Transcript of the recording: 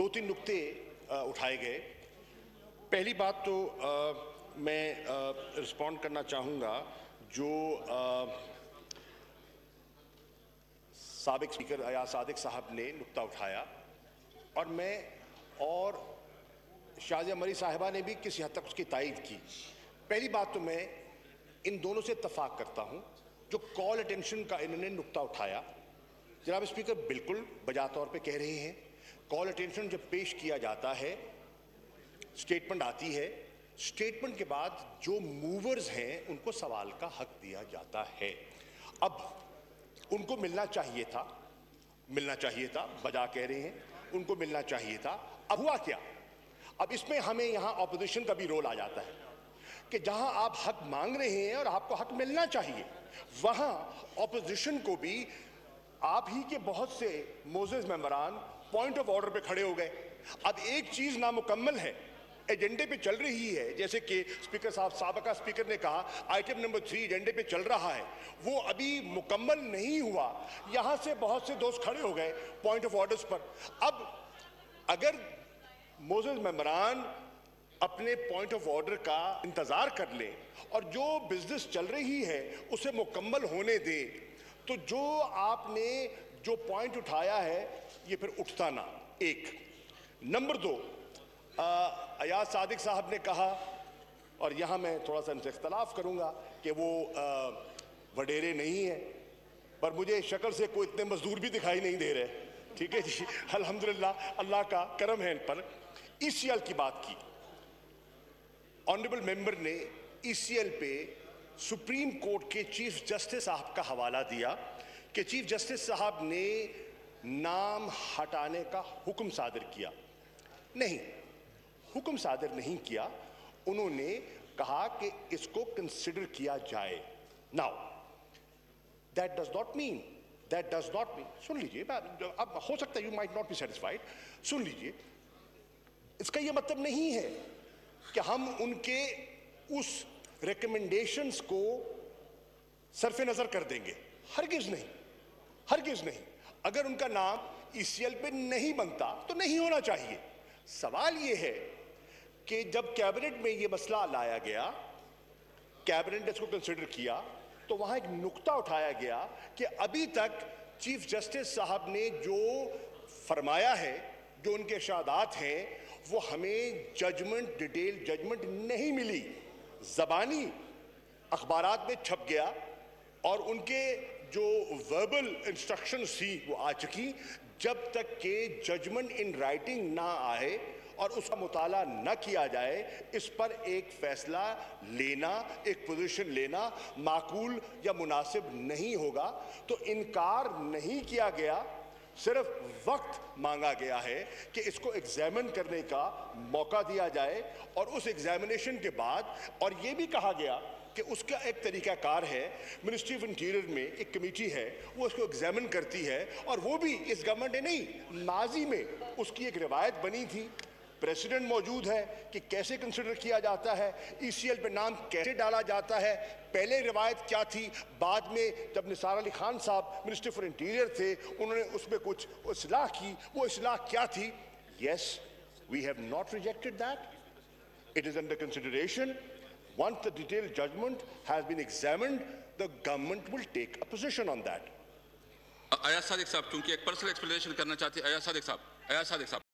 दो तीन नुक्ते उठाए गए। पहली बात तो मैं रिस्पॉन्ड करना चाहूँगा जो साबिक स्पीकर अयाज सादिक साहब ने नुक्ता उठाया, और मैं और शाज़िया मरी साहिबा ने भी किसी हद तक उसकी तायीद की। पहली बात तो मैं इन दोनों से इत्तफाक करता हूँ। जो कॉल अटेंशन का इन्होंने नुक्ता उठाया, जनाब स्पीकर बिल्कुल बजा तौर पे कह रहे हैं। कॉल अटेंशन जब पेश किया जाता है, स्टेटमेंट आती है, स्टेटमेंट के बाद जो मूवर्स हैं उनको सवाल का हक दिया जाता है। अब उनको मिलना चाहिए था, बजा कह रहे हैं, उनको मिलना चाहिए था। अब हुआ क्या? अब इसमें हमें यहाँ ऑपोजिशन का भी रोल आ जाता है कि जहाँ आप हक मांग रहे हैं और आपको हक मिलना चाहिए, वहाँ ऑपोजिशन को भी आप ही के बहुत से मोजेस मेंबरान पॉइंट ऑफ ऑर्डर पे खड़े हो गए। अब एक चीज़ नामुकम्मल है, एजेंडे पे चल रही है, जैसे कि स्पीकर साहब, साबका स्पीकर ने कहा आइटम नंबर 3 एजेंडे पे चल रहा है, वो अभी मुकम्मल नहीं हुआ। यहाँ से बहुत से दोस्त खड़े हो गए पॉइंट ऑफ ऑर्डर्स पर। अब अगर मोजेस मेंबरान अपने पॉइंट ऑफ ऑर्डर का इंतज़ार कर लें और जो बिजनेस चल रही है उसे मुकम्मल होने दें, तो जो आपने जो पॉइंट उठाया है ये फिर उठता ना। एक नंबर 2, अयाज सादिक साहब ने कहा, और यहाँ मैं थोड़ा सा इनसे इख्तलाफ करूँगा कि वो वडेरे नहीं है, पर मुझे शक्ल से कोई इतने मजदूर भी दिखाई नहीं दे रहे। ठीक है जी, अल्हम्दुलिल्लाह, अल्लाह का करम है इन पर। ECL की बात की, ऑनरेबल मेंबर ने ECL पे सुप्रीम कोर्ट के चीफ जस्टिस साहब का हवाला दिया कि चीफ जस्टिस साहब ने नाम हटाने का हुक्म सादर किया। नहीं, हुक्म सादर नहीं किया, उन्होंने कहा कि इसको कंसिडर किया जाए। Now that does not mean सुन लीजिए, अब हो सकता है you might not be satisfied, सुन लीजिए, इसका यह मतलब नहीं है कि हम उनके उस रिकमेंडेशंस को सरफे नजर कर देंगे। हरगिज नहीं। अगर उनका नाम ECL पे नहीं बनता तो नहीं होना चाहिए। सवाल यह है कि जब कैबिनेट में यह मसला लाया गया, कैबिनेट ने इसको कंसिडर किया, तो वहां एक नुक्ता उठाया गया कि अभी तक चीफ जस्टिस साहब ने जो फरमाया है, जो उनके इरशादात हैं, वो हमें जजमेंट, डिटेल जजमेंट नहीं मिली। ज़बानी अखबारात में छप गया और उनके जो वर्बल इंस्ट्रक्शंस थी वो आ चुकी। जब तक के जजमेंट इन राइटिंग ना आए और उसका मुताला न किया जाए, इस पर एक फैसला लेना, एक पोजीशन लेना माकूल या मुनासिब नहीं होगा। तो इनकार नहीं किया गया, सिर्फ वक्त मांगा गया है कि इसको एग्जामिन करने का मौका दिया जाए, और उस एग्जामिनेशन के बाद, और ये भी कहा गया कि उसका एक तरीकाकार है, मिनिस्ट्री ऑफ इंटीरियर में एक कमेटी है, वो उसको एग्जामिन करती है, और वो भी इस गवर्नमेंट ने नहीं, माजी में उसकी एक रिवायत बनी थी, प्रेसिडेंट मौजूद है कि कैसे कंसिडर किया जाता है, ECL पे नाम कैसे डाला जाता है। पहले रिवायत क्या थी, बाद में जब निसार अली खान साहब मिनिस्टर फॉर इंटीरियर थे, उन्होंने उसमें कुछ इस्लाह की। वो इस्लाह क्या थी? Yes, we have not rejected that, it is under consideration. Once the detailed judgment has been examined, the government will take a position on that. Ayaz Sadiq साहब, क्योंकि एक पर्सनल एक्सप्लेनेशन करना चाहते हैं, अयाज सादिक साहब